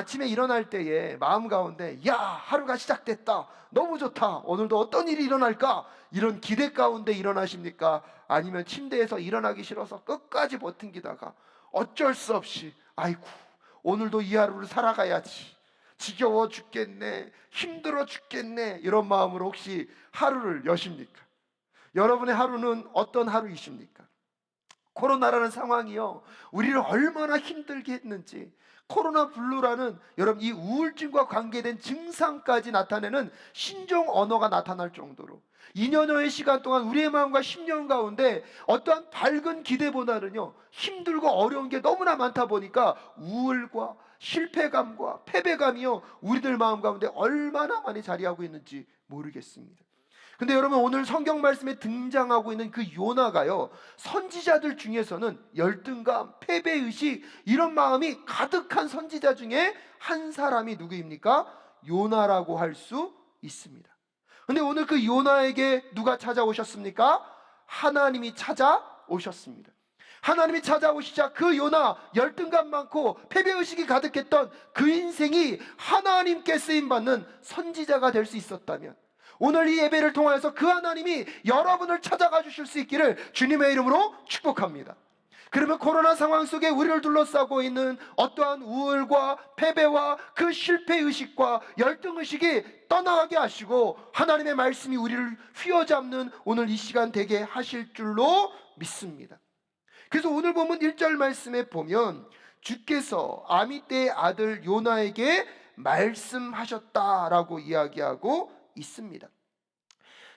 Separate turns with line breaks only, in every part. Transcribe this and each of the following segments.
아침에 일어날 때에 마음 가운데 야, 하루가 시작됐다, 너무 좋다, 오늘도 어떤 일이 일어날까, 이런 기대 가운데 일어나십니까? 아니면 침대에서 일어나기 싫어서 끝까지 버팅기다가 어쩔 수 없이 아이고 오늘도 이 하루를 살아가야지, 지겨워 죽겠네, 힘들어 죽겠네, 이런 마음으로 혹시 하루를 여십니까? 여러분의 하루는 어떤 하루이십니까? 코로나라는 상황이요, 우리를 얼마나 힘들게 했는지, 코로나 블루라는 여러분 이 우울증과 관계된 증상까지 나타내는 신종 언어가 나타날 정도로 2년여의 시간 동안 우리의 마음과 심령 가운데 어떠한 밝은 기대보다는요, 힘들고 어려운 게 너무나 많다 보니까 우울과 실패감과 패배감이요, 우리들 마음 가운데 얼마나 많이 자리하고 있는지 모르겠습니다. 근데 여러분, 오늘 성경 말씀에 등장하고 있는 그 요나가요, 선지자들 중에서는 열등감, 패배의식, 이런 마음이 가득한 선지자 중에 한 사람이 누구입니까? 요나라고 할 수 있습니다. 근데 오늘 그 요나에게 누가 찾아오셨습니까? 하나님이 찾아오셨습니다. 하나님이 찾아오시자 그 요나, 열등감 많고 패배의식이 가득했던 그 인생이 하나님께 쓰임받는 선지자가 될 수 있었다면, 오늘 이 예배를 통하여서 그 하나님이 여러분을 찾아가 주실 수 있기를 주님의 이름으로 축복합니다. 그러면 코로나 상황 속에 우리를 둘러싸고 있는 어떠한 우울과 패배와 그 실패의식과 열등의식이 떠나가게 하시고 하나님의 말씀이 우리를 휘어잡는 오늘 이 시간 되게 하실 줄로 믿습니다. 그래서 오늘 보면 1절 말씀에 보면 주께서 아미떼의 아들 요나에게 말씀하셨다라고 이야기하고 있습니다.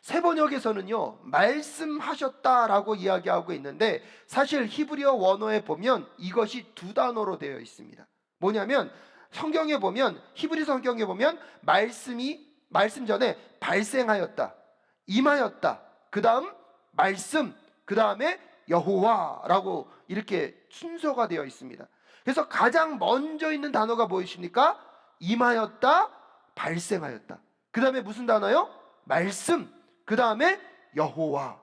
새 번역에서는요, 말씀하셨다라고 이야기하고 있는데, 사실 히브리어 원어에 보면 이것이 두 단어로 되어 있습니다. 뭐냐면 성경에 보면, 히브리 성경에 보면 말씀 전에 발생하였다, 임하였다, 그 다음 말씀, 그 다음에 여호와라고 이렇게 순서가 되어 있습니다. 그래서 가장 먼저 있는 단어가 무엇입니까? 임하였다, 발생하였다. 그 다음에 무슨 단어요? 말씀, 그 다음에 여호와.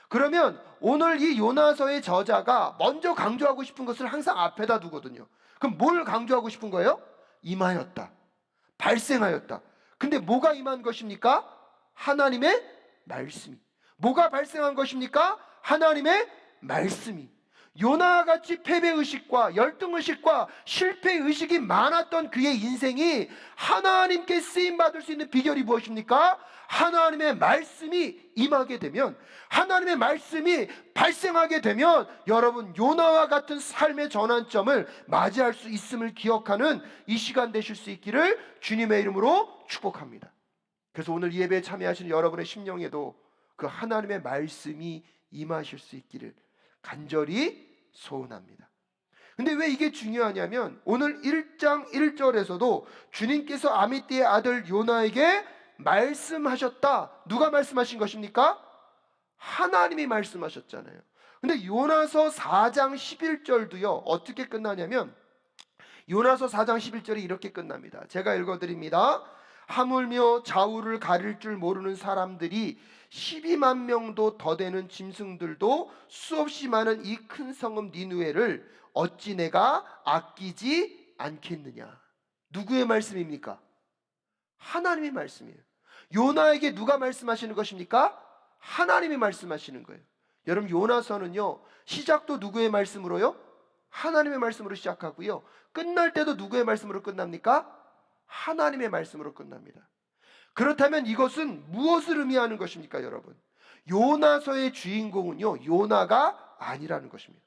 그러면 오늘 이 요나서의 저자가 먼저 강조하고 싶은 것을 항상 앞에다 두거든요. 그럼 뭘 강조하고 싶은 거예요? 임하였다, 발생하였다. 근데 뭐가 임한 것입니까? 하나님의 말씀이. 뭐가 발생한 것입니까? 하나님의 말씀이. 요나같이 패배의식과 열등의식과 실패의식이 많았던 그의 인생이 하나님께 쓰임받을 수 있는 비결이 무엇입니까? 하나님의 말씀이 임하게 되면, 하나님의 말씀이 발생하게 되면 여러분, 요나와 같은 삶의 전환점을 맞이할 수 있음을 기억하는 이 시간 되실 수 있기를 주님의 이름으로 축복합니다. 그래서 오늘 이 예배에 참여하시는 여러분의 심령에도 그 하나님의 말씀이 임하실 수 있기를 간절히 소원합니다. 근데 왜 이게 중요하냐면 오늘 1장 1절에서도 주님께서 아미떼의 아들 요나에게 말씀하셨다. 누가 말씀하신 것입니까? 하나님이 말씀하셨잖아요. 근데 요나서 4장 11절도요 어떻게 끝나냐면, 요나서 4장 11절이 이렇게 끝납니다. 제가 읽어드립니다. 하물며 좌우를 가릴 줄 모르는 사람들이 12만 명도 더 되는 짐승들도 수없이 많은 이 큰 성읍 니느웨를 어찌 내가 아끼지 않겠느냐. 누구의 말씀입니까? 하나님의 말씀이에요. 요나에게 누가 말씀하시는 것입니까? 하나님이 말씀하시는 거예요. 여러분, 요나서는요 시작도 누구의 말씀으로요? 하나님의 말씀으로 시작하고요, 끝날 때도 누구의 말씀으로 끝납니까? 하나님의 말씀으로 끝납니다. 그렇다면 이것은 무엇을 의미하는 것입니까, 여러분? 요나서의 주인공은요 요나가 아니라는 것입니다.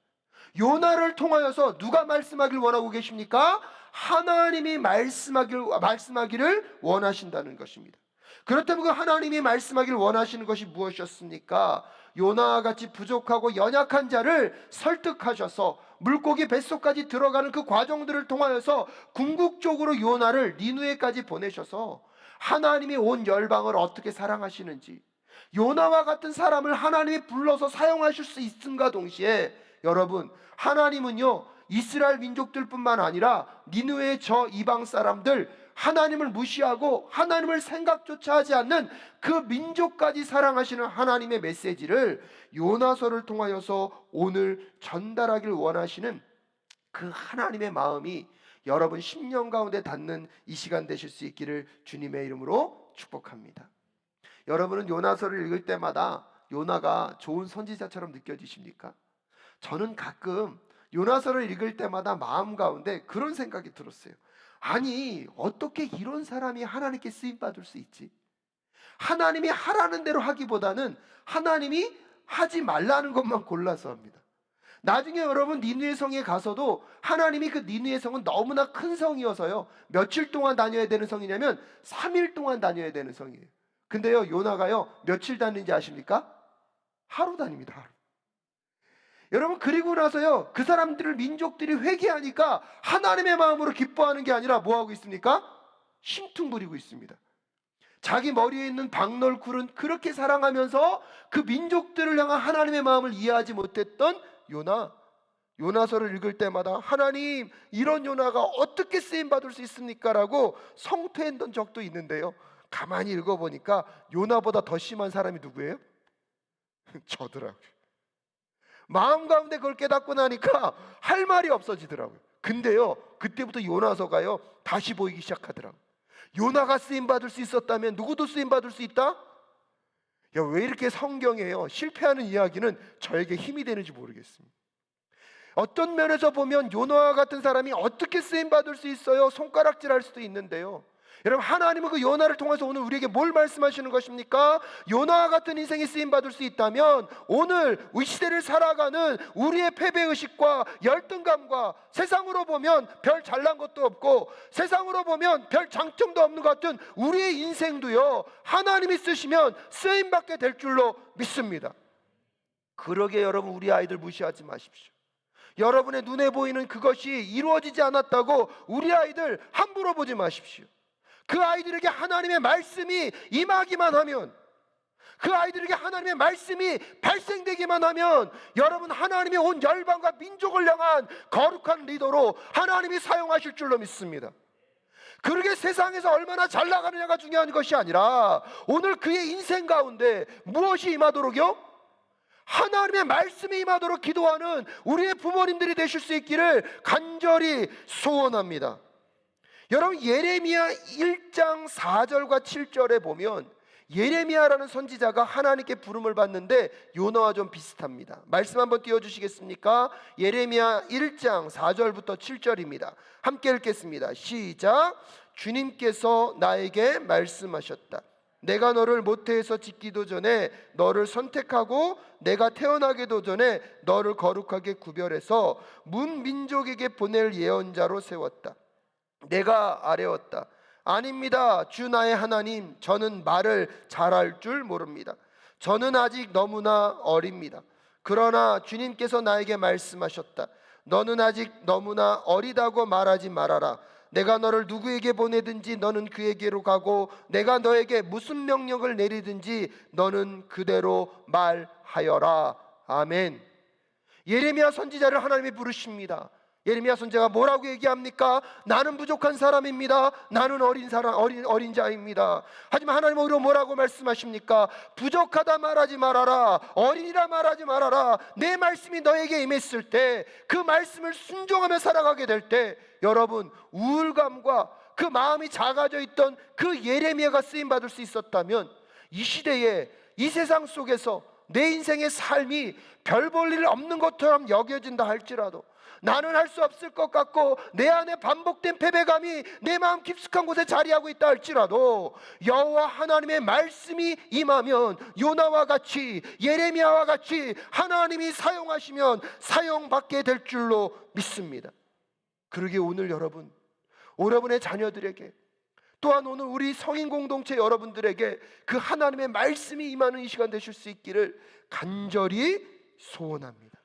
요나를 통하여서 누가 말씀하길 원하고 계십니까? 하나님이 말씀하기를 원하신다는 것입니다. 그렇다면 그 하나님이 말씀하기를 원하시는 것이 무엇이었습니까? 요나와 같이 부족하고 연약한 자를 설득하셔서 물고기 뱃속까지 들어가는 그 과정들을 통하여서 궁극적으로 요나를 니느웨까지 보내셔서 하나님이 온 열방을 어떻게 사랑하시는지, 요나와 같은 사람을 하나님이 불러서 사용하실 수 있음과 동시에 여러분, 하나님은요 이스라엘 민족들뿐만 아니라 니느웨의 저 이방 사람들, 하나님을 무시하고 하나님을 생각조차 하지 않는 그 민족까지 사랑하시는 하나님의 메시지를 요나서를 통하여서 오늘 전달하길 원하시는 그 하나님의 마음이 여러분 심령 가운데 닿는 이 시간 되실 수 있기를 주님의 이름으로 축복합니다. 여러분은 요나서를 읽을 때마다 요나가 좋은 선지자처럼 느껴지십니까? 저는 가끔 요나서를 읽을 때마다 마음 가운데 그런 생각이 들었어요. 아니, 어떻게 이런 사람이 하나님께 쓰임 받을 수 있지? 하나님이 하라는 대로 하기보다는 하나님이 하지 말라는 것만 골라서 합니다. 나중에 여러분 니느웨 성에 가서도 하나님이 그 니느웨 성은 너무나 큰 성이어서요, 며칠 동안 다녀야 되는 성이냐면 3일 동안 다녀야 되는 성이에요. 근데요, 요나가요 며칠 다니는지 아십니까? 하루 다닙니다. 하루. 여러분, 그리고 나서요 그 사람들을, 민족들이 회개하니까 하나님의 마음으로 기뻐하는 게 아니라 뭐하고 있습니까? 심퉁 부리고 있습니다. 자기 머리에 있는 박널쿨은 그렇게 사랑하면서 그 민족들을 향한 하나님의 마음을 이해하지 못했던 요나서를 읽을 때마다 하나님, 이런 요나가 어떻게 쓰임받을 수 있습니까? 라고 성토했던 적도 있는데요, 가만히 읽어보니까 요나보다 더 심한 사람이 누구예요? 저더라고요. 마음 가운데 그걸 깨닫고 나니까 할 말이 없어지더라고요. 근데요, 그때부터 요나서가요 다시 보이기 시작하더라고요. 요나가 쓰임받을 수 있었다면 누구도 쓰임받을 수 있다? 야, 왜 이렇게 성경에요 실패하는 이야기는 저에게 힘이 되는지 모르겠습니다. 어떤 면에서 보면 요나와 같은 사람이 어떻게 쓰임받을 수 있어요? 손가락질할 수도 있는데요, 여러분, 하나님은 그 요나를 통해서 오늘 우리에게 뭘 말씀하시는 것입니까? 요나와 같은 인생이 쓰임받을 수 있다면 오늘 이 시대를 살아가는 우리의 패배의식과 열등감과 세상으로 보면 별 잘난 것도 없고 세상으로 보면 별 장점도 없는 것 같은 우리의 인생도요, 하나님이 쓰시면 쓰임받게 될 줄로 믿습니다. 그러게 여러분, 우리 아이들 무시하지 마십시오. 여러분의 눈에 보이는 그것이 이루어지지 않았다고 우리 아이들 함부로 보지 마십시오. 그 아이들에게 하나님의 말씀이 임하기만 하면, 그 아이들에게 하나님의 말씀이 발생되기만 하면 여러분, 하나님의 온 열방과 민족을 향한 거룩한 리더로 하나님이 사용하실 줄로 믿습니다. 그러게 세상에서 얼마나 잘 나가느냐가 중요한 것이 아니라 오늘 그의 인생 가운데 무엇이 임하도록요? 하나님의 말씀이 임하도록 기도하는 우리의 부모님들이 되실 수 있기를 간절히 소원합니다. 여러분, 예레미야 1장 4절과 7절에 보면 예레미야라는 선지자가 하나님께 부름을 받는데 요나와 좀 비슷합니다. 말씀 한번 띄워주시겠습니까? 예레미야 1장 4절부터 7절입니다. 함께 읽겠습니다. 시작. 주님께서 나에게 말씀하셨다. 내가 너를 모태에서 짓기도 전에 너를 선택하고 내가 태어나기도 전에 너를 거룩하게 구별해서 문 민족에게 보낼 예언자로 세웠다. 내가 아뢰었다. 아닙니다. 주 나의 하나님, 저는 말을 잘할 줄 모릅니다. 저는 아직 너무나 어립니다. 그러나 주님께서 나에게 말씀하셨다. 너는 아직 너무나 어리다고 말하지 말아라. 내가 너를 누구에게 보내든지 너는 그에게로 가고 내가 너에게 무슨 명령을 내리든지 너는 그대로 말하여라. 아멘. 예레미야 선지자를 하나님이 부르십니다. 예레미야 선지자가 뭐라고 얘기합니까? 나는 부족한 사람입니다. 나는 어린 자입니다. 하지만 하나님은 오히려 뭐라고 말씀하십니까? 부족하다 말하지 말아라. 어린이라 말하지 말아라. 내 말씀이 너에게 임했을 때, 그 말씀을 순종하며 살아가게 될 때, 여러분, 우울감과 그 마음이 작아져 있던 그 예레미야가 쓰임받을 수 있었다면 이 시대에, 이 세상 속에서 내 인생의 삶이 별 볼 일 없는 것처럼 여겨진다 할지라도, 나는 할 수 없을 것 같고 내 안에 반복된 패배감이 내 마음 깊숙한 곳에 자리하고 있다 할지라도 여호와 하나님의 말씀이 임하면 요나와 같이, 예레미야와 같이 하나님이 사용하시면 사용받게 될 줄로 믿습니다. 그러기에 오늘 여러분의 자녀들에게, 또한 오늘 우리 성인 공동체 여러분들에게 그 하나님의 말씀이 임하는 이 시간 되실 수 있기를 간절히 소원합니다.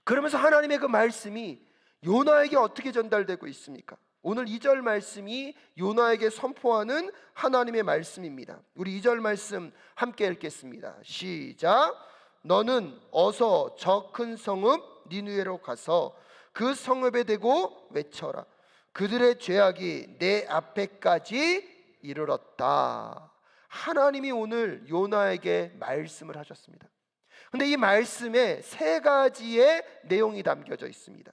그러면서 하나님의 그 말씀이 요나에게 어떻게 전달되고 있습니까? 오늘 2절 말씀이 요나에게 선포하는 하나님의 말씀입니다. 우리 2절 말씀 함께 읽겠습니다. 시작. 너는 어서 저 큰 성읍 니느웨로 가서 그 성읍에 대고 외쳐라. 그들의 죄악이 내 앞에까지 이르렀다. 하나님이 오늘 요나에게 말씀을 하셨습니다. 근데 이 말씀에 세 가지의 내용이 담겨져 있습니다.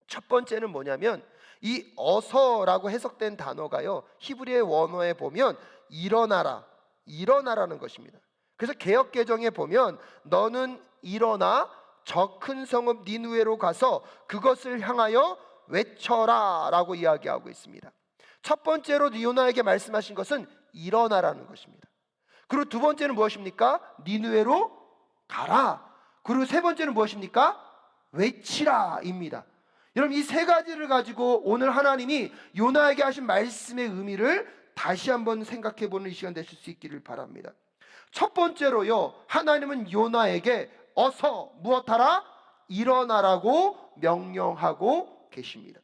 첫 번째는 뭐냐면 이 어서라고 해석된 단어가요, 히브리의 원어에 보면 일어나라, 일어나라는 것입니다. 그래서 개역 개정에 보면 너는 일어나 저 큰 성읍 니느웨로 가서 그것을 향하여 외쳐라 라고 이야기하고 있습니다. 첫 번째로 요나에게 말씀하신 것은 일어나라는 것입니다. 그리고 두 번째는 무엇입니까? 니느웨로 가라. 그리고 세 번째는 무엇입니까? 외치라입니다. 여러분, 이 세 가지를 가지고 오늘 하나님이 요나에게 하신 말씀의 의미를 다시 한번 생각해 보는 이 시간 되실 수 있기를 바랍니다. 첫 번째로요, 하나님은 요나에게 어서 무엇하라? 일어나라고 명령하고 계십니다.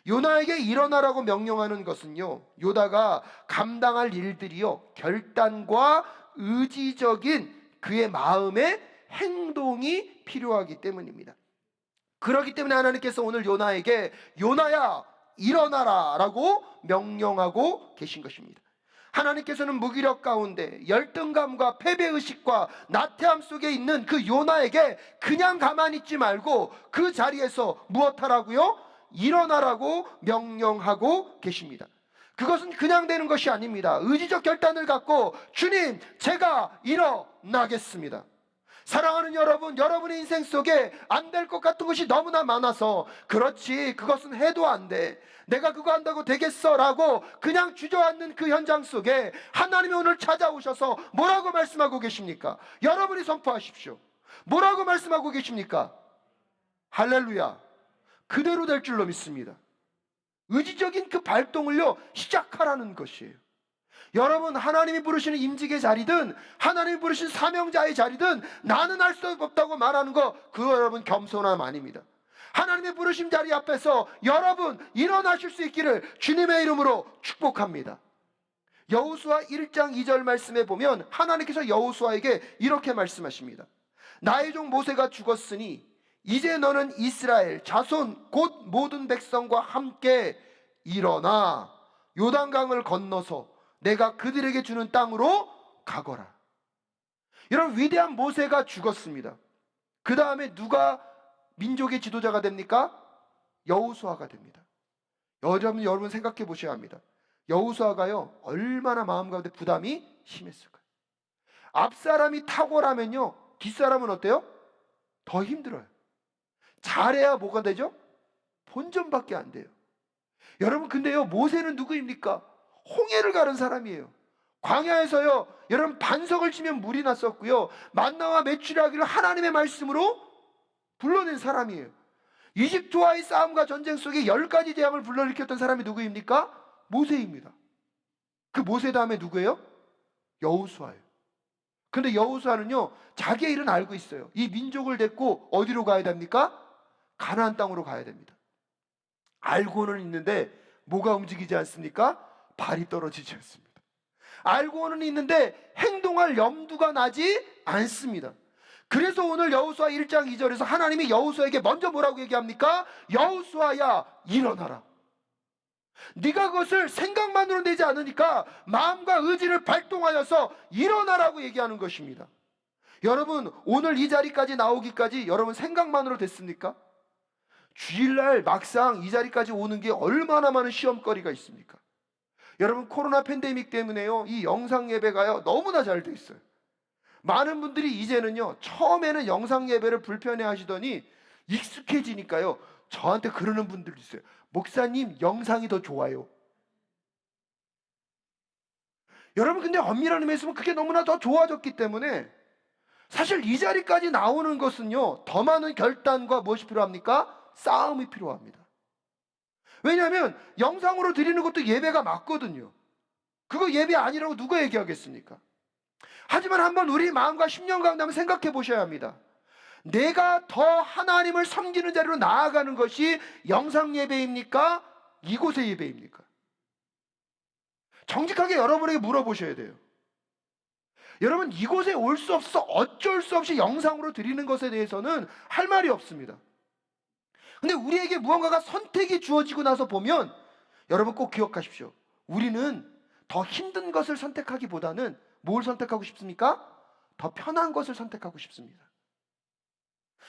요나에게 일어나라고 명령하는 것은요, 요나가 감당할 일들이요, 결단과 의지적인 그의 마음의 행동이 필요하기 때문입니다. 그렇기 때문에 하나님께서 오늘 요나에게 요나야 일어나라 라고 명령하고 계신 것입니다. 하나님께서는 무기력 가운데 열등감과 패배의식과 나태함 속에 있는 그 요나에게 그냥 가만히 있지 말고 그 자리에서 무엇하라고요? 일어나라고 명령하고 계십니다. 그것은 그냥 되는 것이 아닙니다. 의지적 결단을 갖고 주님, 제가 일어나겠습니다. 사랑하는 여러분, 여러분의 인생 속에 안 될 것 같은 것이 너무나 많아서 그렇지, 그것은 해도 안 돼, 내가 그거 한다고 되겠어 라고 그냥 주저앉는 그 현장 속에 하나님이 오늘 찾아오셔서 뭐라고 말씀하고 계십니까? 여러분이 선포하십시오. 뭐라고 말씀하고 계십니까? 할렐루야, 그대로 될 줄로 믿습니다. 의지적인 그 발동을요, 시작하라는 것이에요. 여러분, 하나님이 부르시는 임직의 자리든 하나님이 부르신 사명자의 자리든 나는 할 수 없다고 말하는 거, 그거 여러분 겸손함 아닙니다. 하나님의 부르심 자리 앞에서 여러분 일어나실 수 있기를 주님의 이름으로 축복합니다. 여호수아 1장 2절 말씀에 보면 하나님께서 여호수아에게 이렇게 말씀하십니다. 나의 종 모세가 죽었으니 이제 너는 이스라엘 자손 곧 모든 백성과 함께 일어나 요단강을 건너서 내가 그들에게 주는 땅으로 가거라. 여러분, 위대한 모세가 죽었습니다. 그 다음에 누가 민족의 지도자가 됩니까? 여호수아가 됩니다. 여러분 생각해 보셔야 합니다. 여호수아가요, 얼마나 마음 가운데 부담이 심했을까요? 앞사람이 탁월하면요, 뒷사람은 어때요? 더 힘들어요. 잘해야 뭐가 되죠? 본전밖에 안 돼요. 여러분, 근데요, 모세는 누구입니까? 홍해를 가른 사람이에요. 광야에서요, 여러분 반석을 치면 물이 났었고요, 만나와 메추라기를 하나님의 말씀으로 불러낸 사람이에요. 이집트와의 싸움과 전쟁 속에 10가지 재앙을 불러일으켰던 사람이 누구입니까? 모세입니다. 그 모세 다음에 누구예요? 여호수아예요. 근데 여호수아는요, 자기의 일은 알고 있어요. 이 민족을 데리고 어디로 가야 됩니까? 가나안 땅으로 가야 됩니다. 알고는 있는데 뭐가 움직이지 않습니까? 발이 떨어지지 않습니다. 알고는 있는데 행동할 염두가 나지 않습니다. 그래서 오늘 여호수아 1장 2절에서 하나님이 여호수아에게 먼저 뭐라고 얘기합니까? 여호수아야 일어나라. 네가 그것을 생각만으로 되지 않으니까 마음과 의지를 발동하여서 일어나라고 얘기하는 것입니다. 여러분, 오늘 이 자리까지 나오기까지 여러분 생각만으로 됐습니까? 주일날 막상 이 자리까지 오는 게 얼마나 많은 시험거리가 있습니까? 여러분, 코로나 팬데믹 때문에요, 이 영상 예배가요 너무나 잘 돼 있어요. 많은 분들이 이제는요, 처음에는 영상 예배를 불편해 하시더니 익숙해지니까요, 저한테 그러는 분들도 있어요. 목사님, 영상이 더 좋아요. 여러분, 근데 엄밀한 의미에서 그게 너무나 더 좋아졌기 때문에 사실 이 자리까지 나오는 것은요, 더 많은 결단과 무엇이 필요합니까? 싸움이 필요합니다. 왜냐하면 영상으로 드리는 것도 예배가 맞거든요. 그거 예배 아니라고 누가 얘기하겠습니까? 하지만 한번 우리 마음과 심령 가운데 한번 생각해 보셔야 합니다. 내가 더 하나님을 섬기는 자리로 나아가는 것이 영상 예배입니까? 이곳의 예배입니까? 정직하게 여러분에게 물어보셔야 돼요. 여러분, 이곳에 올 수 없어 어쩔 수 없이 영상으로 드리는 것에 대해서는 할 말이 없습니다. 근데 우리에게 무언가가 선택이 주어지고 나서 보면 여러분 꼭 기억하십시오. 우리는 더 힘든 것을 선택하기보다는 뭘 선택하고 싶습니까? 더 편한 것을 선택하고 싶습니다.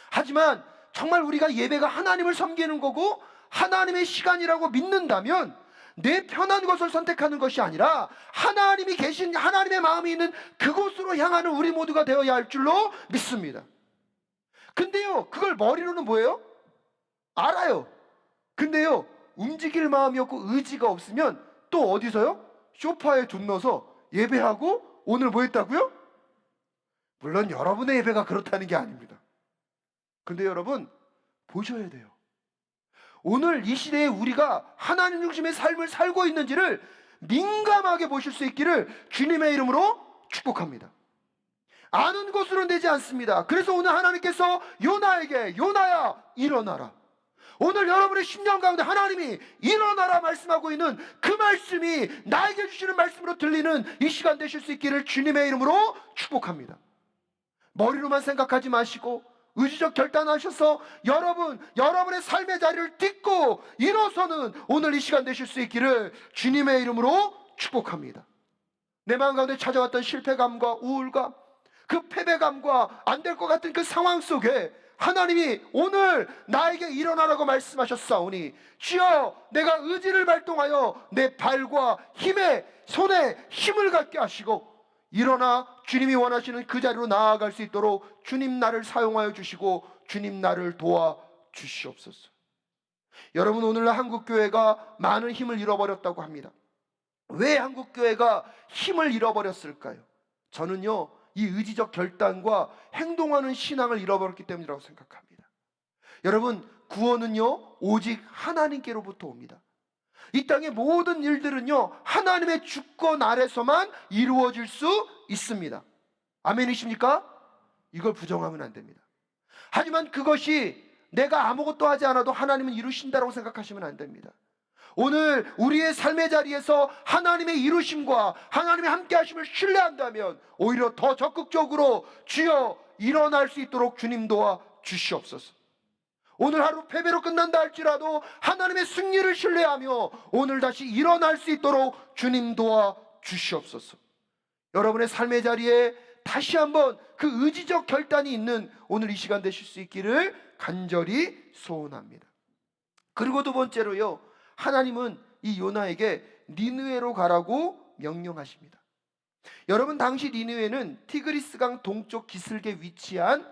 하지만 정말 우리가 예배가 하나님을 섬기는 거고 하나님의 시간이라고 믿는다면 내 편한 것을 선택하는 것이 아니라 하나님이 계신, 하나님의 마음이 있는 그곳으로 향하는 우리 모두가 되어야 할 줄로 믿습니다. 근데요, 그걸 머리로는 뭐예요? 알아요. 근데요, 움직일 마음이 없고 의지가 없으면 또 어디서요? 소파에 둔너서 예배하고 오늘 뭐 했다고요? 물론 여러분의 예배가 그렇다는 게 아닙니다. 근데 여러분 보셔야 돼요. 오늘 이 시대에 우리가 하나님 중심의 삶을 살고 있는지를 민감하게 보실 수 있기를 주님의 이름으로 축복합니다. 아는 것으로는 되지 않습니다. 그래서 오늘 하나님께서 요나에게 요나야 일어나라. 오늘 여러분의 심령 가운데 하나님이 일어나라 말씀하고 있는 그 말씀이 나에게 주시는 말씀으로 들리는 이 시간 되실 수 있기를 주님의 이름으로 축복합니다. 머리로만 생각하지 마시고 의지적 결단하셔서 여러분의 삶의 자리를 딛고 일어서는 오늘 이 시간 되실 수 있기를 주님의 이름으로 축복합니다. 내 마음 가운데 찾아왔던 실패감과 우울감, 그 패배감과 안 될 것 같은 그 상황 속에 하나님이 오늘 나에게 일어나라고 말씀하셨사오니 주여 내가 의지를 발동하여 내 발과 손에 힘을 갖게 하시고 일어나 주님이 원하시는 그 자리로 나아갈 수 있도록 주님 나를 사용하여 주시고 주님 나를 도와 주시옵소서. 여러분, 오늘 한국교회가 많은 힘을 잃어버렸다고 합니다. 왜 한국교회가 힘을 잃어버렸을까요? 저는요, 이 의지적 결단과 행동하는 신앙을 잃어버렸기 때문이라고 생각합니다. 여러분, 구원은요 오직 하나님께로부터 옵니다. 이 땅의 모든 일들은요 하나님의 주권 아래서만 이루어질 수 있습니다. 아멘이십니까? 이걸 부정하면 안 됩니다. 하지만 그것이 내가 아무것도 하지 않아도 하나님은 이루신다고 생각하시면 안 됩니다. 오늘 우리의 삶의 자리에서 하나님의 이루심과 하나님의 함께 하심을 신뢰한다면 오히려 더 적극적으로 주여 일어날 수 있도록 주님 도와 주시옵소서. 오늘 하루 패배로 끝난다 할지라도 하나님의 승리를 신뢰하며 오늘 다시 일어날 수 있도록 주님 도와 주시옵소서. 여러분의 삶의 자리에 다시 한번 그 의지적 결단이 있는 오늘 이 시간 되실 수 있기를 간절히 소원합니다. 그리고 두 번째로요, 하나님은 이 요나에게 니느웨로 가라고 명령하십니다. 여러분, 당시 니느웨는 티그리스강 동쪽 기슭에 위치한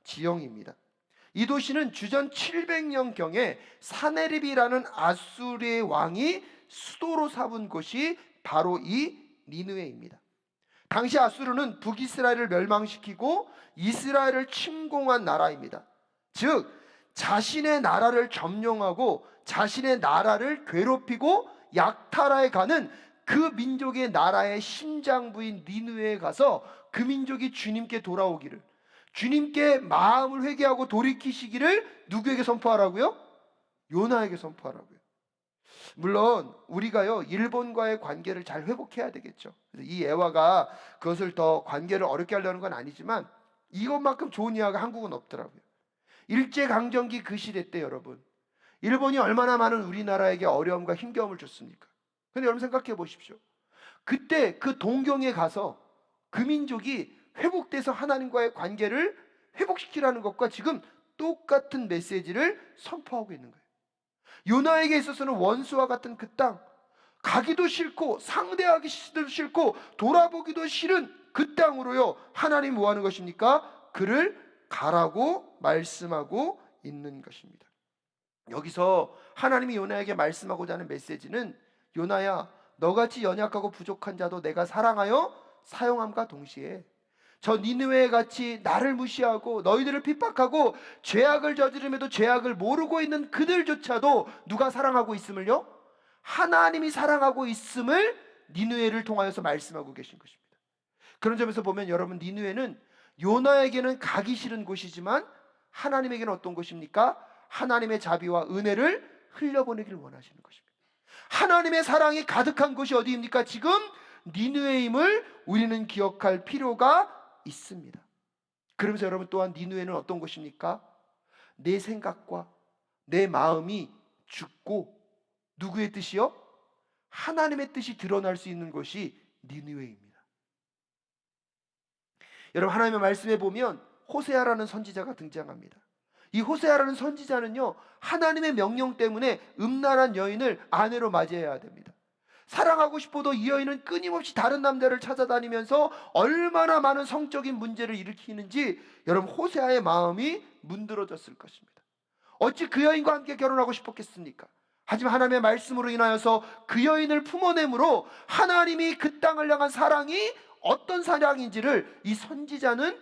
지형입니다. 이 도시는 주전 700년경에 사네립이라는 아수르의 왕이 수도로 삼은 곳이 바로 이 니느웨입니다. 당시 아수르는 북이스라엘을 멸망시키고 이스라엘을 침공한 나라입니다. 즉 자신의 나라를 점령하고 자신의 나라를 괴롭히고 약탈하여 가는 그 민족의 나라의 심장부인 니느웨에 가서 그 민족이 주님께 돌아오기를, 주님께 마음을 회개하고 돌이키시기를 누구에게 선포하라고요? 요나에게 선포하라고요. 물론 우리가요 일본과의 관계를 잘 회복해야 되겠죠. 그래서 이 애화가 그것을 더 관계를 어렵게 하려는 건 아니지만 이것만큼 좋은 이야기가 한국은 없더라고요. 일제강점기 그 시대 때 여러분, 일본이 얼마나 많은 우리나라에게 어려움과 힘겨움을 줬습니까? 근데 여러분 생각해 보십시오. 그때 그 동경에 가서 그 민족이 회복돼서 하나님과의 관계를 회복시키라는 것과 지금 똑같은 메시지를 선포하고 있는 거예요. 요나에게 있어서는 원수와 같은 그 땅, 가기도 싫고 상대하기도 싫고 돌아보기도 싫은 그 땅으로요 하나님 뭐 하는 것입니까? 그를 가라고 말씀하고 있는 것입니다. 여기서 하나님이 요나에게 말씀하고자 하는 메시지는, 요나야 너같이 연약하고 부족한 자도 내가 사랑하여 사용함과 동시에 저 니느웨 같이 나를 무시하고 너희들을 핍박하고 죄악을 저지름에도 죄악을 모르고 있는 그들조차도 누가 사랑하고 있음을요? 하나님이 사랑하고 있음을 니느웨를 통하여서 말씀하고 계신 것입니다. 그런 점에서 보면 여러분, 니느웨는 요나에게는 가기 싫은 곳이지만 하나님에게는 어떤 곳입니까? 하나님의 자비와 은혜를 흘려보내길 원하시는 것입니다. 하나님의 사랑이 가득한 곳이 어디입니까? 지금 니느웨임을 우리는 기억할 필요가 있습니다. 그러면서 여러분 또한 니느웨는 어떤 곳입니까? 내 생각과 내 마음이 죽고 누구의 뜻이요? 하나님의 뜻이 드러날 수 있는 곳이 니느웨입니다. 여러분, 하나님의 말씀에 보면 호세아라는 선지자가 등장합니다. 이 호세아라는 선지자는요, 하나님의 명령 때문에 음란한 여인을 아내로 맞이해야 됩니다. 사랑하고 싶어도 이 여인은 끊임없이 다른 남자를 찾아다니면서 얼마나 많은 성적인 문제를 일으키는지 여러분, 호세아의 마음이 문드러졌을 것입니다. 어찌 그 여인과 함께 결혼하고 싶었겠습니까? 하지만 하나님의 말씀으로 인하여서 그 여인을 품어내므로 하나님이 그 땅을 향한 사랑이 어떤 사랑인지를 이 선지자는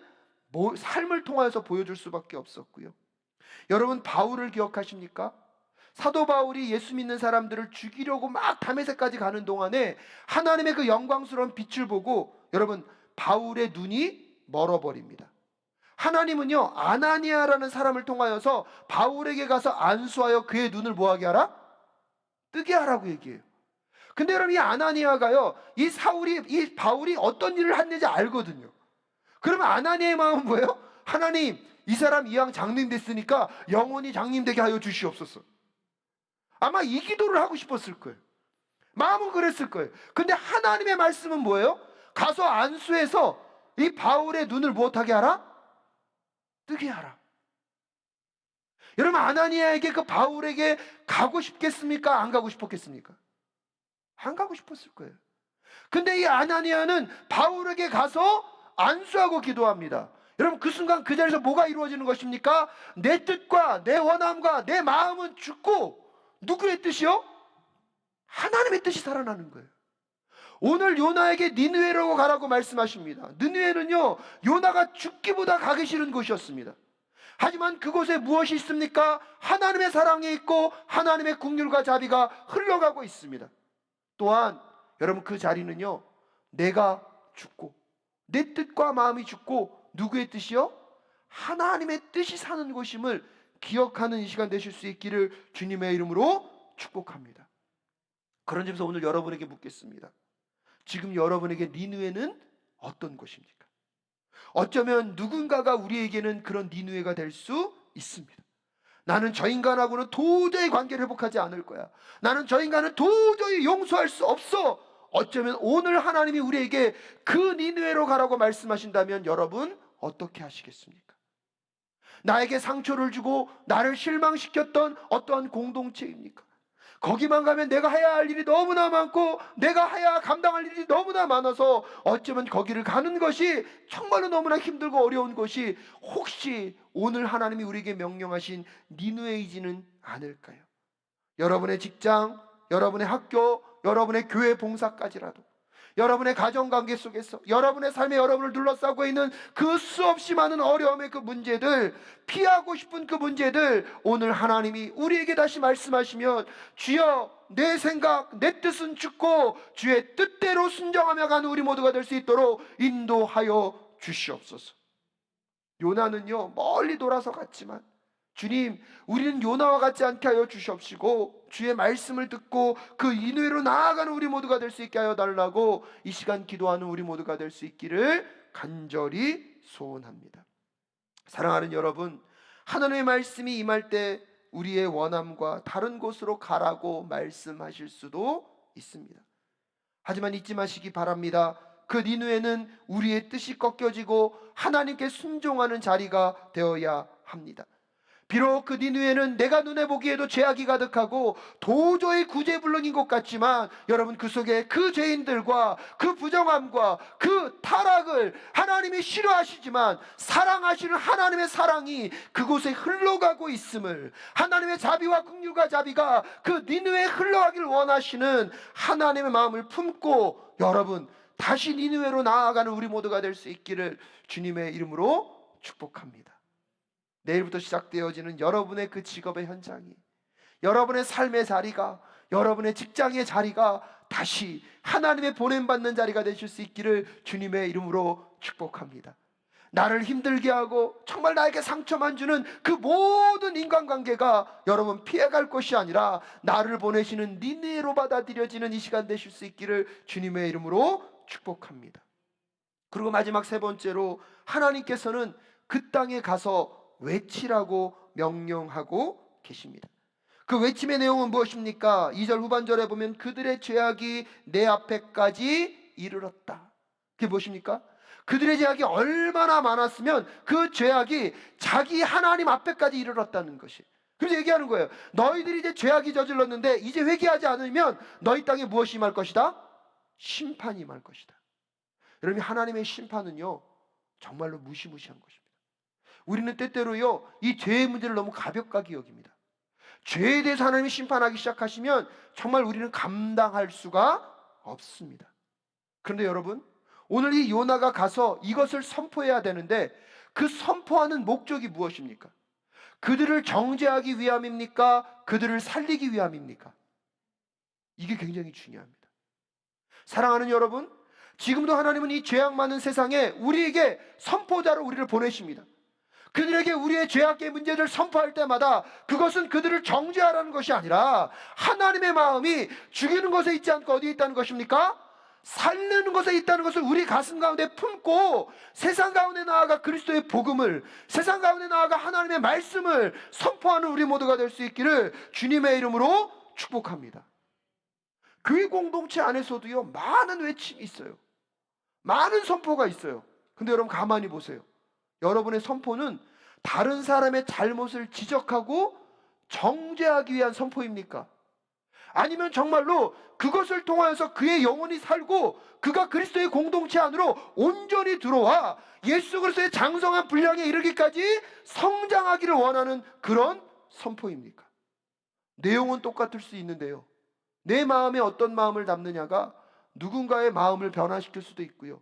삶을 통하여서 보여줄 수밖에 없었고요. 여러분, 바울을 기억하십니까? 사도 바울이 예수 믿는 사람들을 죽이려고 막 다메섹까지 가는 동안에 하나님의 그 영광스러운 빛을 보고 여러분, 바울의 눈이 멀어버립니다. 하나님은요, 아나니아라는 사람을 통하여서 바울에게 가서 안수하여 그의 눈을 뭐하게 하라? 뜨게 하라고 얘기해요. 근데 여러분, 이 아나니아가요, 이 바울이 어떤 일을 했는지 알거든요. 그러면 아나니아의 마음은 뭐예요? 하나님, 이 사람 이왕 장님 됐으니까 영원히 장님 되게 하여 주시옵소서. 아마 이 기도를 하고 싶었을 거예요. 마음은 그랬을 거예요. 근데 하나님의 말씀은 뭐예요? 가서 안수해서 이 바울의 눈을 무엇하게 하라? 뜨게 하라. 여러분, 아나니아에게 그 바울에게 가고 싶겠습니까? 안 가고 싶었겠습니까? 안 가고 싶었을 거예요. 근데 이 아나니아는 바울에게 가서 안수하고 기도합니다. 여러분, 그 순간 그 자리에서 뭐가 이루어지는 것입니까? 내 뜻과 내 원함과 내 마음은 죽고 누구의 뜻이요? 하나님의 뜻이 살아나는 거예요. 오늘 요나에게 니느웨로 가라고 말씀하십니다. 니느웨는요, 요나가 죽기보다 가기 싫은 곳이었습니다. 하지만 그곳에 무엇이 있습니까? 하나님의 사랑이 있고 하나님의 긍휼과 자비가 흘러가고 있습니다. 또한 여러분, 그 자리는요, 내가 죽고 내 뜻과 마음이 죽고 누구의 뜻이요? 하나님의 뜻이 사는 곳임을 기억하는 이 시간 되실 수 있기를 주님의 이름으로 축복합니다. 그런 점에서 오늘 여러분에게 묻겠습니다. 지금 여러분에게 니느웨는 어떤 곳입니까? 어쩌면 누군가가 우리에게는 그런 니느웨가 될 수 있습니다. 나는 저 인간하고는 도저히 관계를 회복하지 않을 거야. 나는 저 인간은 도저히 용서할 수 없어. 어쩌면 오늘 하나님이 우리에게 그 니느웨로 가라고 말씀하신다면 여러분 어떻게 하시겠습니까? 나에게 상처를 주고 나를 실망시켰던 어떠한 공동체입니까? 거기만 가면 내가 해야 할 일이 너무나 많고 내가 해야 감당할 일이 너무나 많아서 어쩌면 거기를 가는 것이 정말로 너무나 힘들고 어려운 것이 혹시 오늘 하나님이 우리에게 명령하신 니느웨이지는 않을까요? 여러분의 직장, 여러분의 학교, 여러분의 교회 봉사까지라도 여러분의 가정관계 속에서 여러분의 삶에 여러분을 둘러싸고 있는 그 수없이 많은 어려움의 그 문제들, 피하고 싶은 그 문제들, 오늘 하나님이 우리에게 다시 말씀하시면 주여 내 생각, 내 뜻은 죽고 주의 뜻대로 순종하며 가는 우리 모두가 될 수 있도록 인도하여 주시옵소서. 요나는요, 멀리 돌아서 갔지만 주님, 우리는 요나와 같지 않게 하여 주시옵시고 주의 말씀을 듣고 그 인외로 나아가는 우리 모두가 될 수 있게 하여 달라고 이 시간 기도하는 우리 모두가 될 수 있기를 간절히 소원합니다. 사랑하는 여러분, 하나님의 말씀이 임할 때 우리의 원함과 다른 곳으로 가라고 말씀하실 수도 있습니다. 하지만 잊지 마시기 바랍니다. 그 니느웨는 우리의 뜻이 꺾여지고 하나님께 순종하는 자리가 되어야 합니다. 비록 그 니느웨는 내가 눈에 보기에도 죄악이 가득하고 도저히 구제불능인 것 같지만 여러분, 그 속에 그 죄인들과 그 부정함과 그 타락을 하나님이 싫어하시지만 사랑하시는 하나님의 사랑이 그곳에 흘러가고 있음을, 하나님의 자비와 긍휼과 자비가 그 니느웨에 흘러가길 원하시는 하나님의 마음을 품고 여러분 다시 니느웨로 나아가는 우리 모두가 될 수 있기를 주님의 이름으로 축복합니다. 내일부터 시작되어지는 여러분의 그 직업의 현장이, 여러분의 삶의 자리가, 여러분의 직장의 자리가 다시 하나님의 보냄받는 자리가 되실 수 있기를 주님의 이름으로 축복합니다. 나를 힘들게 하고 정말 나에게 상처만 주는 그 모든 인간관계가 여러분 피해갈 것이 아니라 나를 보내시는 니느웨로 받아들여지는 이 시간 되실 수 있기를 주님의 이름으로 축복합니다. 그리고 마지막 세 번째로 하나님께서는 그 땅에 가서 외치라고 명령하고 계십니다. 그 외침의 내용은 무엇입니까? 2절 후반절에 보면 그들의 죄악이 내 앞에까지 이르렀다. 그게 무엇입니까? 그들의 죄악이 얼마나 많았으면 그 죄악이 자기 하나님 앞에까지 이르렀다는 것이. 그래서 얘기하는 거예요. 너희들이 이제 죄악이 저질렀는데 이제 회개하지 않으면 너희 땅에 무엇이 임할 것이다? 심판이 임할 것이다. 여러분, 하나님의 심판은요 정말로 무시무시한 것입니다. 우리는 때때로요 이 죄의 문제를 너무 가볍게 여깁니다. 죄에 대해서 하나님이 심판하기 시작하시면 정말 우리는 감당할 수가 없습니다. 그런데 여러분, 오늘 이 요나가 가서 이것을 선포해야 되는데 그 선포하는 목적이 무엇입니까? 그들을 정죄하기 위함입니까? 그들을 살리기 위함입니까? 이게 굉장히 중요합니다. 사랑하는 여러분, 지금도 하나님은 이 죄악 많은 세상에 우리에게 선포자로 우리를 보내십니다. 그들에게 우리의 죄악의 문제를 선포할 때마다 그것은 그들을 정죄하라는 것이 아니라 하나님의 마음이 죽이는 것에 있지 않고 어디에 있다는 것입니까? 살리는 것에 있다는 것을 우리 가슴 가운데 품고 세상 가운데 나아가 그리스도의 복음을, 세상 가운데 나아가 하나님의 말씀을 선포하는 우리 모두가 될 수 있기를 주님의 이름으로 축복합니다. 교회 공동체 안에서도요 많은 외침이 있어요. 많은 선포가 있어요. 근데 여러분 가만히 보세요. 여러분의 선포는 다른 사람의 잘못을 지적하고 정죄하기 위한 선포입니까? 아니면 정말로 그것을 통하여서 그의 영혼이 살고 그가 그리스도의 공동체 안으로 온전히 들어와 예수 그리스도의 장성한 분량에 이르기까지 성장하기를 원하는 그런 선포입니까? 내용은 똑같을 수 있는데요, 내 마음에 어떤 마음을 담느냐가 누군가의 마음을 변화시킬 수도 있고요,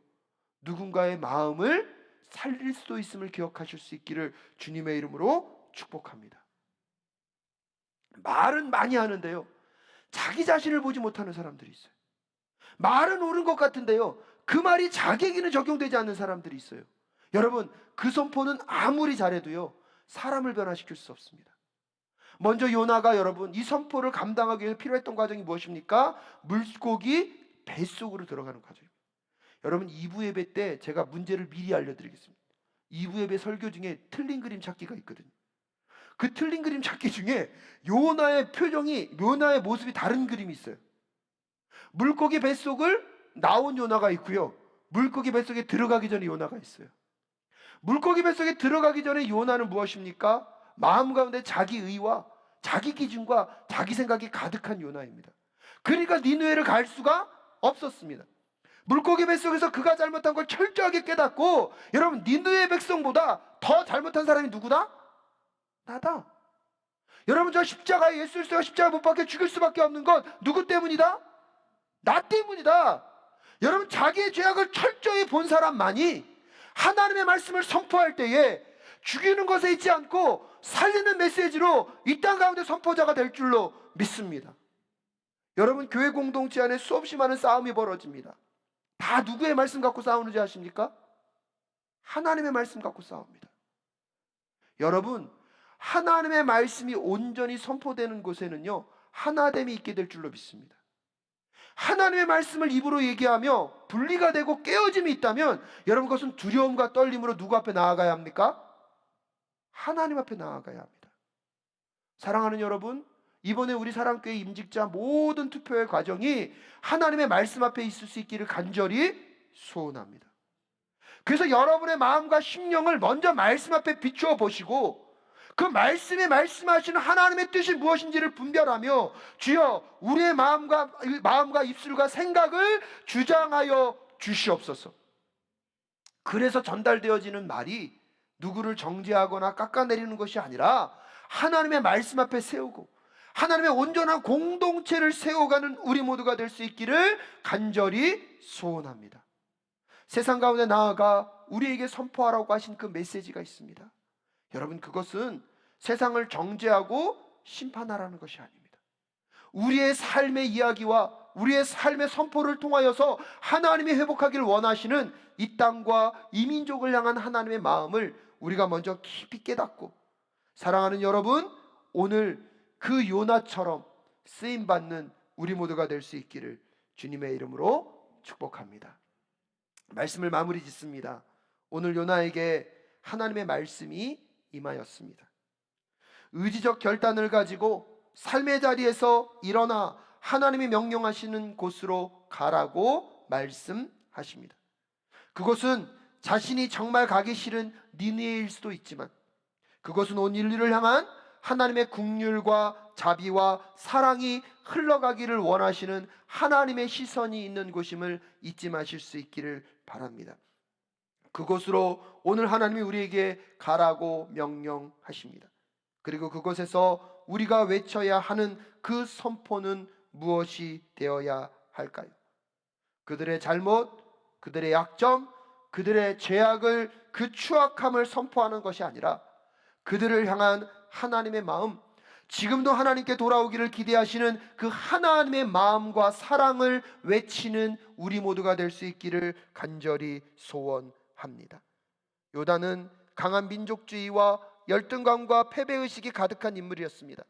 누군가의 마음을 살릴 수도 있음을 기억하실 수 있기를 주님의 이름으로 축복합니다. 말은 많이 하는데요, 자기 자신을 보지 못하는 사람들이 있어요. 말은 옳은 것 같은데요, 그 말이 자기에게는 적용되지 않는 사람들이 있어요. 여러분, 그 선포는 아무리 잘해도요 사람을 변화시킬 수 없습니다. 먼저 요나가 여러분 이 선포를 감당하기 위해 필요했던 과정이 무엇입니까? 물고기 뱃속으로 들어가는 과정입니다. 여러분, 2부 예배 때 제가 문제를 미리 알려드리겠습니다. 2부 예배 설교 중에 틀린 그림 찾기가 있거든요. 그 틀린 그림 찾기 중에 요나의 표정이, 요나의 모습이 다른 그림이 있어요. 물고기 뱃속을 나온 요나가 있고요, 물고기 뱃속에 들어가기 전에 요나가 있어요. 물고기 뱃속에 들어가기 전에 요나는 무엇입니까? 마음 가운데 자기 의와 자기 기준과 자기 생각이 가득한 요나입니다. 그러니까 니느웨를 갈 수가 없었습니다. 물고기 뱃속에서 그가 잘못한 걸 철저하게 깨닫고, 여러분 니느웨 백성보다 더 잘못한 사람이 누구다? 나다. 여러분, 저 십자가에 예수 그리스도가 십자가 못 박혀 죽을 수밖에 없는 건 누구 때문이다? 나 때문이다. 여러분, 자기의 죄악을 철저히 본 사람만이 하나님의 말씀을 선포할 때에 죽이는 것에 있지 않고 살리는 메시지로 이 땅 가운데 선포자가 될 줄로 믿습니다. 여러분, 교회 공동체 안에 수없이 많은 싸움이 벌어집니다. 다 누구의 말씀 갖고 싸우는지 아십니까? 하나님의 말씀 갖고 싸웁니다. 여러분, 하나님의 말씀이 온전히 선포되는 곳에는요 하나됨이 있게 될 줄로 믿습니다. 하나님의 말씀을 입으로 얘기하며 분리가 되고 깨어짐이 있다면 여러분, 그것은 두려움과 떨림으로 누구 앞에 나아가야 합니까? 하나님 앞에 나아가야 합니다. 사랑하는 여러분, 이번에 우리 사랑교회 임직자 모든 투표의 과정이 하나님의 말씀 앞에 있을 수 있기를 간절히 소원합니다. 그래서 여러분의 마음과 심령을 먼저 말씀 앞에 비추어 보시고 그 말씀에 말씀하시는 하나님의 뜻이 무엇인지를 분별하며 주여 우리의 마음과 입술과 생각을 주장하여 주시옵소서. 그래서 전달되어지는 말이 누구를 정죄하거나 깎아내리는 것이 아니라 하나님의 말씀 앞에 세우고 하나님의 온전한 공동체를 세워가는 우리 모두가 될 수 있기를 간절히 소원합니다. 세상 가운데 나아가 우리에게 선포하라고 하신 그 메시지가 있습니다. 여러분, 그것은 세상을 정죄하고 심판하라는 것이 아닙니다. 우리의 삶의 이야기와 우리의 삶의 선포를 통하여서 하나님이 회복하기를 원하시는 이 땅과 이 민족을 향한 하나님의 마음을 우리가 먼저 깊이 깨닫고, 사랑하는 여러분, 오늘 그 요나처럼 쓰임받는 우리 모두가 될 수 있기를 주님의 이름으로 축복합니다. 말씀을 마무리 짓습니다. 오늘 요나에게 하나님의 말씀이 임하였습니다. 의지적 결단을 가지고 삶의 자리에서 일어나 하나님이 명령하시는 곳으로 가라고 말씀하십니다. 그곳은 자신이 정말 가기 싫은 니느웨일 수도 있지만 그것은 온 인류를 향한 하나님의 긍휼과 자비와 사랑이 흘러가기를 원하시는 하나님의 시선이 있는 곳임을 잊지 마실 수 있기를 바랍니다. 그곳으로 오늘 하나님이 우리에게 가라고 명령하십니다. 그리고 그곳에서 우리가 외쳐야 하는 그 선포는 무엇이 되어야 할까요? 그들의 잘못, 그들의 약점, 그들의 죄악을, 그 추악함을 선포하는 것이 아니라 그들을 향한 하나님의 마음, 지금도 하나님께 돌아오기를 기대하시는 그 하나님의 마음과 사랑을 외치는 우리 모두가 될 수 있기를 간절히 소원합니다. 요단은 강한 민족주의와 열등감과 패배의식이 가득한 인물이었습니다.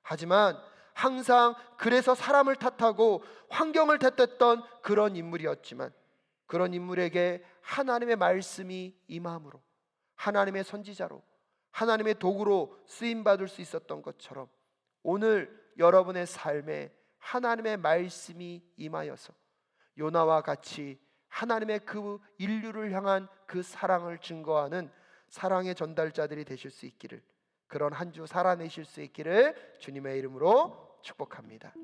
하지만 항상 그래서 사람을 탓하고 환경을 탓했던 그런 인물이었지만 그런 인물에게 하나님의 말씀이 임함으로 하나님의 선지자로 하나님의 도구로 쓰임받을 수 있었던 것처럼 오늘 여러분의 삶에 하나님의 말씀이 임하여서 요나와 같이 하나님의 그 인류를 향한 그 사랑을 증거하는 사랑의 전달자들이 되실 수 있기를, 그런 한 주 살아내실 수 있기를 주님의 이름으로 축복합니다.